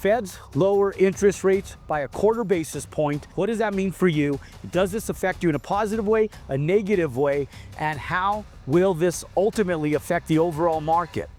Feds lower interest rates by a quarter basis point. What does that mean for you? Does this affect you in a positive way, a negative way, and how will this ultimately affect the overall market?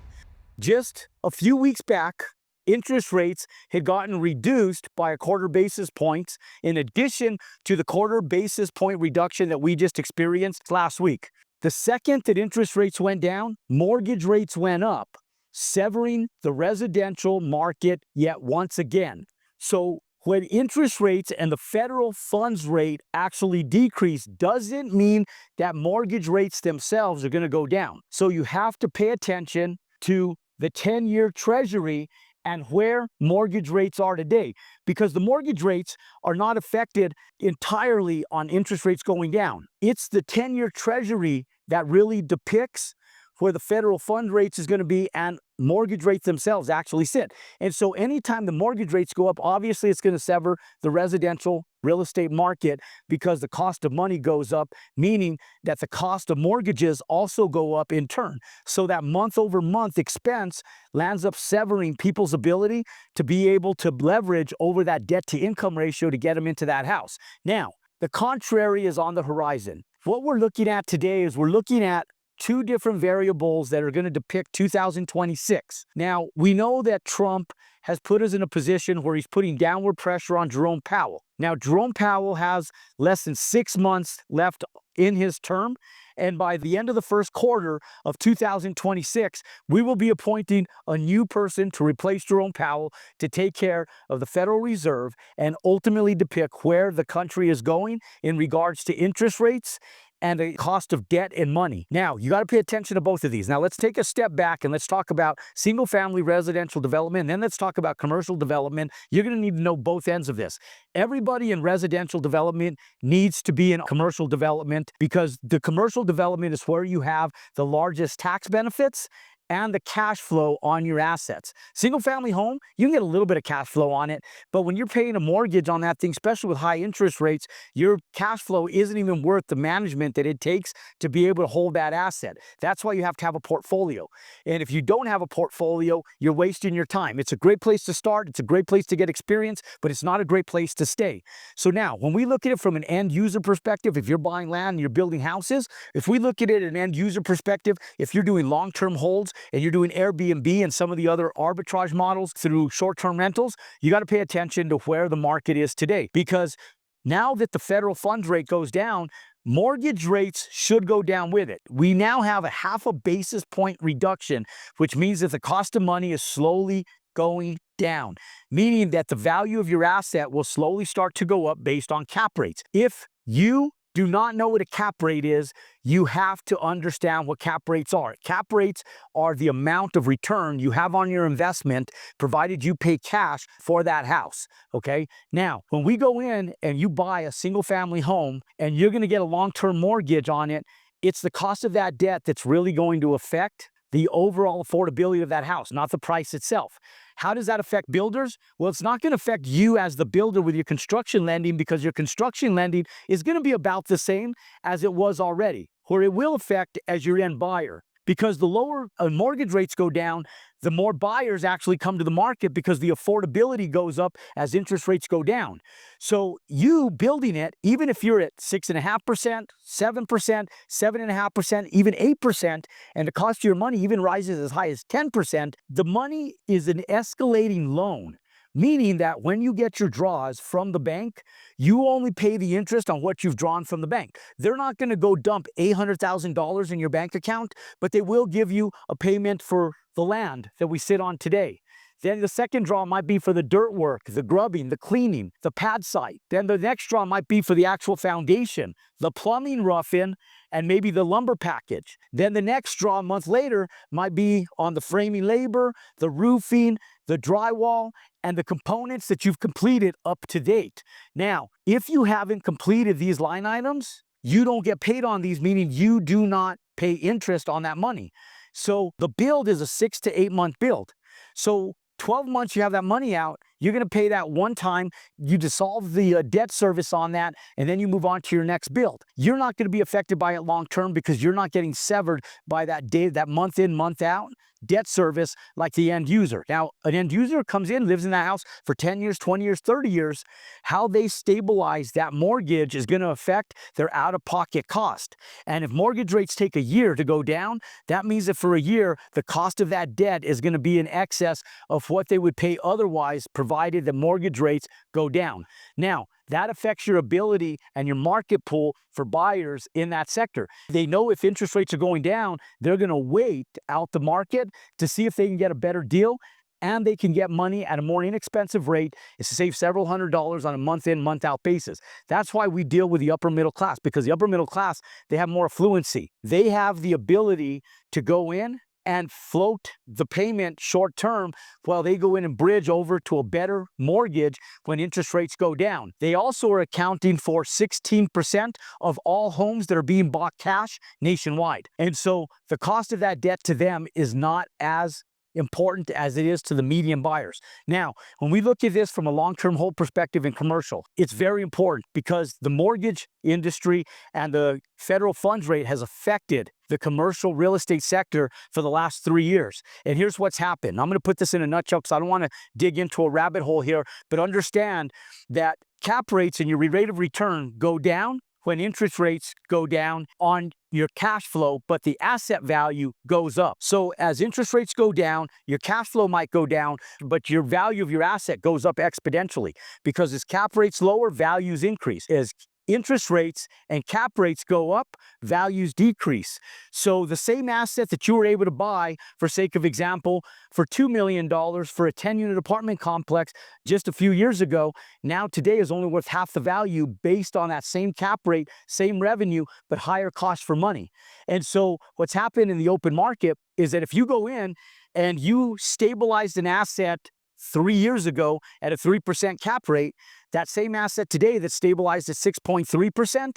Just a few weeks back, interest rates had gotten reduced by a quarter basis points in addition to the quarter basis point reduction that we just experienced last week. The second that interest rates went down, mortgage rates went up, severing the residential market yet once again. So when interest rates and the federal funds rate actually decrease, doesn't mean that mortgage rates themselves are going to go down. So you have to pay attention to the 10-year Treasury and where mortgage rates are today, because the mortgage rates are not affected entirely on interest rates going down. It's the 10-year Treasury that really depicts where the federal fund rates is going to be and mortgage rates themselves actually sit. And so anytime the mortgage rates go up, obviously it's going to sever the residential real estate market because the cost of money goes up, meaning that the cost of mortgages also go up in turn. So that month over month expense lands up severing people's ability to be able to leverage over that debt to income ratio to get them into that house. Now, the contrary is on the horizon. What we're looking at today is we're looking at two different variables that are going to depict 2026. Now, we know that Trump has put us in a position where he's putting downward pressure on Jerome Powell. Now, Jerome Powell has less than 6 months left in his term, and by the end of the first quarter of 2026, we will be appointing a new person to replace Jerome Powell to take care of the Federal Reserve and ultimately depict where the country is going in regards to interest rates and the cost of debt and money. Now, you got to pay attention to both of these. Now, let's take a step back and let's talk about single-family residential development, and then let's talk about commercial development. You're going to need to know both ends of this. Everybody in residential development needs to be in commercial development because the commercial development is where you have the largest tax benefits and the cash flow on your assets. Single family home, you can get a little bit of cash flow on it, but when you're paying a mortgage on that thing, especially with high interest rates, your cash flow isn't even worth the management that it takes to be able to hold that asset. That's why you have to have a portfolio. And if you don't have a portfolio, you're wasting your time. It's a great place to start. It's a great place to get experience, but it's not a great place to stay. So now, when we look at it from an end user perspective, if you're buying land and you're building houses, if we look at it an end user perspective, if you're doing long-term holds, and you're doing Airbnb and some of the other arbitrage models through short-term rentals, you got to pay attention to where the market is today. Because now that the federal funds rate goes down, mortgage rates should go down with it. We now have a 0.5 basis point reduction, which means that the cost of money is slowly going down, meaning that the value of your asset will slowly start to go up based on cap rates. If you do not know what a cap rate is, you have to understand what cap rates are. Cap rates are the amount of return you have on your investment, provided you pay cash for that house, okay? Now, when we go in and you buy a single family home and you're gonna get a long-term mortgage on it, it's the cost of that debt that's really going to affect the overall affordability of that house, not the price itself. How does that affect builders? Well, it's not going to affect you as the builder with your construction lending because your construction lending is going to be about the same as it was already. Where it will affect as your end buyer. Because the lower mortgage rates go down, the more buyers actually come to the market because the affordability goes up as interest rates go down. So you building it, even if you're at 6.5%, 7%, 7.5%, even 8%, and the cost of your money even rises as high as 10%, the money is an escalating loan. Meaning that when you get your draws from the bank, you only pay the interest on what you've drawn from the bank. They're not going to go dump $800,000 in your bank account, but they will give you a payment for the land that we sit on today. Then the second draw might be for the dirt work, the grubbing, the cleaning, the pad site. Then the next draw might be for the actual foundation, the plumbing rough-in, and maybe the lumber package. Then the next draw a month later might be on the framing labor, the roofing, the drywall, and the components that you've completed up to date. Now, if you haven't completed these line items, you don't get paid on these, meaning you do not pay interest on that money. So the build is a 6 to 8 month build. So 12 months you have that money out, You're going to pay that one time, you dissolve the debt service on that, and then you move on to your next build. You're not going to be affected by it long term because you're not getting severed by that day, that month in, month out debt service like the end user. Now, an end user comes in, lives in that house for 10 years, 20 years, 30 years. How they stabilize that mortgage is going to affect their out-of-pocket cost. And if mortgage rates take a year to go down, that means that for a year, the cost of that debt is going to be in excess of what they would pay otherwise, provided the mortgage rates go down. Now, that affects your ability and your market pool for buyers in that sector. They know if interest rates are going down, they're going to wait out the market to see if they can get a better deal, and they can get money at a more inexpensive rate. Is to save several $100s on a month in, month out basis. That's why we deal with the upper middle class, because the upper middle class, they have more affluency. They have the ability to go in and float the payment short term while they go in and bridge over to a better mortgage when interest rates go down. They also are accounting for 16% of all homes that are being bought cash nationwide. And so the cost of that debt to them is not as important as it is to the median buyers. Now, when we look at this from a long-term hold perspective in commercial, it's very important because the mortgage industry and the federal funds rate has affected the commercial real estate sector for the last 3 years. And here's what's happened. I'm going to put this in a nutshell because I don't want to dig into a rabbit hole here, but understand that cap rates and your rate of return go down when interest rates go down on your cash flow, but the asset value goes up. So as interest rates go down, your cash flow might go down, but your value of your asset goes up exponentially, because as cap rates lower, values increase. As interest rates and cap rates go up, values decrease. So the same asset that you were able to buy, for sake of example, for $2 million for a 10-unit apartment complex just a few years ago, now today is only worth half the value based on that same cap rate, same revenue, but higher cost for money. And so what's happened in the open market is that if you go in and you stabilized an asset 3 years ago at a 3% cap rate, that same asset today that's stabilized at 6.3%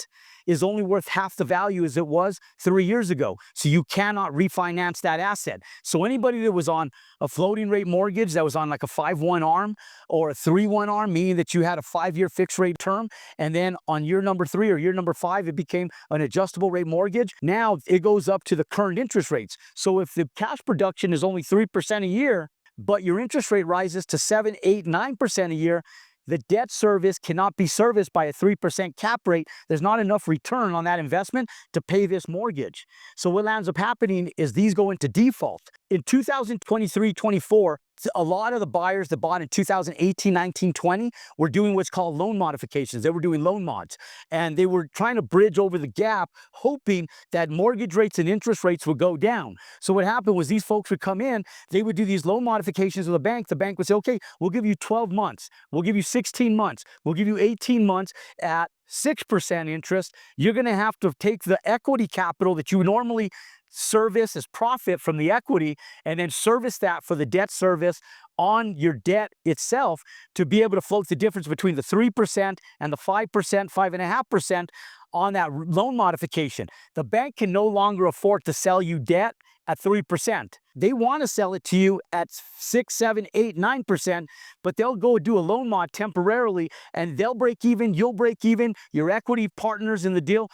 is only worth half the value as it was 3 years ago. So you cannot refinance that asset. So anybody that was on a floating rate mortgage that was on like a 5-1 ARM or a 3-1 ARM, meaning that you had a 5-year fixed rate term, and then on year number 3 or year number 5, it became an adjustable rate mortgage. Now it goes up to the current interest rates. So if the cash production is only 3% a year, but your interest rate rises to 7, 8, 9% a year, the debt service cannot be serviced by a 3% cap rate. There's not enough return on that investment to pay this mortgage. So what ends up happening is these go into default. In 2023-24, a lot of the buyers that bought in 2018, 19, 20 were doing what's called loan modifications. They were doing loan mods, and they were trying to bridge over the gap, hoping that mortgage rates and interest rates would go down. So what happened was these folks would come in, they would do these loan modifications with the bank. The bank would say, okay, we'll give you 12 months. We'll give you 16 months. We'll give you 18 months at 6% interest. You're going to have to take the equity capital that you normally service as profit from the equity and then service that for the debt service on your debt itself to be able to float the difference between the 3% and the 5%, 5.5% on that loan modification. The bank can no longer afford to sell you debt at 3%. They want to sell it to you at 6, 7, 8, 9%, but they'll go do a loan mod temporarily and they'll break even, you'll break even, your equity partners in the deal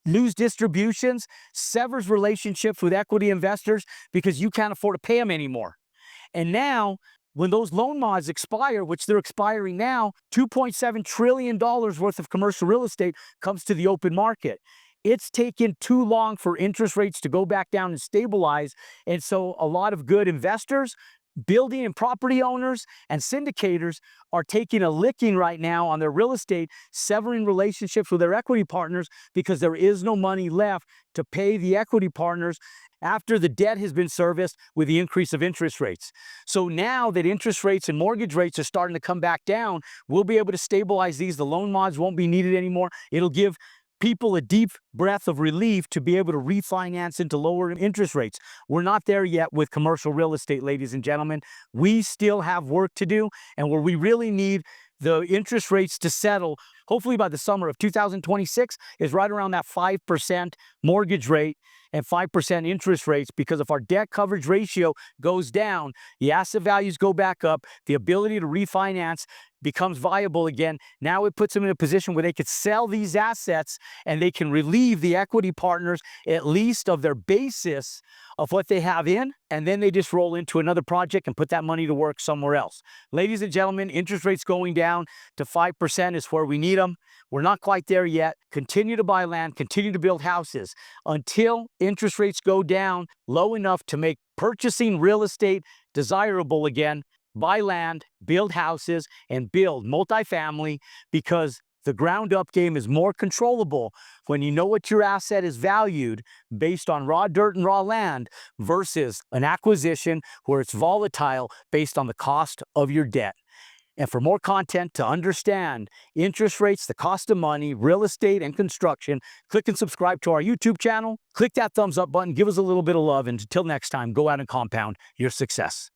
lose distributions, severs relationships with equity investors because you can't afford to pay them anymore. And now, when those loan mods expire, which they're expiring now, $2.7 trillion worth of commercial real estate comes to the open market. It's taken too long for interest rates to go back down and stabilize. And so a lot of good investors, building and property owners, and syndicators are taking a licking right now on their real estate, severing relationships with their equity partners because there is no money left to pay the equity partners after the debt has been serviced with the increase of interest rates. So now that interest rates and mortgage rates are starting to come back down, we'll be able to stabilize these. The loan mods won't be needed anymore. It'll give people a deep breath of relief to be able to refinance into lower interest rates. We're not there yet with commercial real estate, ladies and gentlemen. We still have work to do, and where we really need the interest rates to settle hopefully by the summer of 2026, is right around that 5% mortgage rate and 5% interest rates, because if our debt coverage ratio goes down, the asset values go back up, the ability to refinance becomes viable again. Now it puts them in a position where they could sell these assets and they can relieve the equity partners at least of their basis of what they have in, and then they just roll into another project and put that money to work somewhere else. Ladies and gentlemen, interest rates going down to 5% is where we need them. We're not quite there yet. Continue to buy land, continue to build houses until interest rates go down low enough to make purchasing real estate desirable again. Buy land, build houses, and build multifamily, because the ground up game is more controllable when you know what your asset is valued based on raw dirt and raw land versus an acquisition where it's volatile based on the cost of your debt. And for more content to understand interest rates, the cost of money, real estate, and construction, click and subscribe to our YouTube channel. Click that thumbs up button, give us a little bit of love, and until next time, go out and compound your success.